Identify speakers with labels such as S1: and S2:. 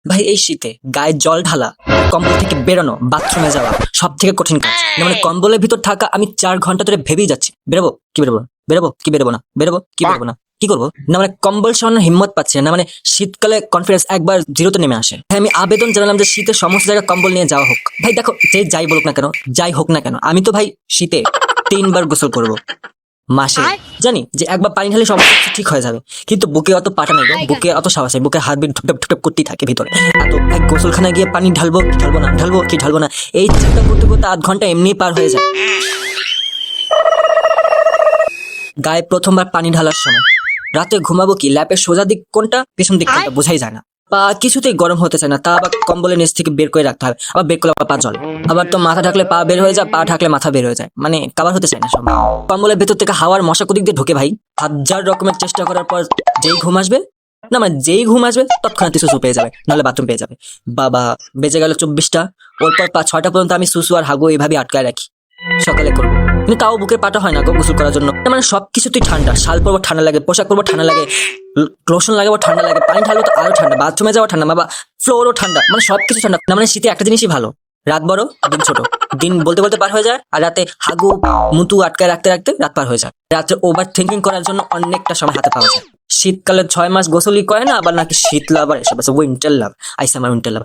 S1: ভাই এই শীতে গায়ে জল ঢালা, কম্বল থেকে বেরোনো, বাথরুমে যাওয়া সব থেকে কঠিন কাজ। না মানে কম্বলের ভিতর থাকা আমি 4 ঘন্টা ধরে ভেবেই যাচ্ছি বেরোবো কি বেরোবো না, বেরোবো কি বেরোবো না, বেরোবো কি বেরোবো না, কি করবো। না মানে কম্বল সরানোর হিম্মত পাচ্ছি না। মানে শীতকালে কনফিডেন্স একবার জিরোতে নেমে আসে। ভাই আমি আবেদন জানালাম যে শীতে সমস্ত জায়গায় কম্বল নিয়ে যাওয়া হোক। ভাই দেখো যে যাই বলুক না কেন, যাই হোক না কেন, আমি তো ভাই শীতে 3 বার গোসল করবো মাসে। জানি যে একবার পানি ঢালে সমস্ত কিছু ঠিক হয়ে যাবে, কিন্তু বুকে অত পাটা নেই গো, বুকে অত সাহস নেই, বুকে হার্টবিট ঠুকঠাপ ঠুকঠাপ করতেই থাকে ভিতরে। এত ভাই গোসলখানায় গিয়ে পানি ঢালবো কি ঢালবো না, ঢালবো কি ঢালবো না, এই চিন্তা করতে করতে আধ ঘন্টা এমনি পার হয়ে যায়। গায়ে প্রথমবার পানি ঢালার সময় রাতে ঘুমাবো কি, ল্যাপের সোজা দিক কোনটা পেছন দিক কোনটা বোঝাই যায় না। পা কিছুতেই গরম হতে চায় না, তা আবার কম্বলের নিচ থেকে বের করে রাখতে হবে, আবার বের করলে আবার পা জলে। আবার তো মাথা ঢাকলে পা বের হয়ে যায়, পা ঢাকলে মাথা বের হয়ে যায়, মানে কাবার হতে চায় না সব। কম্বলের ভেতর থেকে হাওয়ার মশা কুদিক দিয়ে ঢোকে ভাই। 1000 রকমের চেষ্টা করার পর যেই ঘুম আসবে, না মানে যেই ঘুম আসবে তৎক্ষণাৎ সুসু পেয়ে যাবে, নাহলে বাথরুম পেয়ে যাবে। বাবা বেজে গেল 24টা, ওর পর 5-6টা পর্যন্ত আমি সুসু আর হাগু এইভাবে আটকায় রাখি, সকালে করবো। কিন্তু তাও বুকে পাটা হয় না গো গোসল করার জন্য। না মানে সবকিছুতেই ঠান্ডা, শাল পরবো ঠান্ডা লাগে, পোশাক পরবো ঠান্ডা লাগে, লোশন লাগাবো ঠান্ডা লাগে, পানি ঢালবো তো আরো ঠান্ডা, বাথরুমে যাওয়া ঠান্ডা, বাবা ফ্লোরও ঠান্ডা, মানে সবকিছু ঠান্ডা। না মানে শীতে একটা জিনিসই ভালো, রাত বড় দিন ছোট, দিন বলতে বলতে পার হয়ে যায়, আর রাতে হাগু মুতু আটকায় রাখতে রাখতে রাত পার হয়ে যায়। রাত্রে ওভার থিঙ্কিং করার জন্য অনেকটা সময় হাতে পাওয়া যায়। শীতকালে 6 মাস গোসলই করে না, আবার নাকি শীত লাভ আর এসব আছে, উইন্টার লাভ, আইসা আমার উইন্টার লাভ।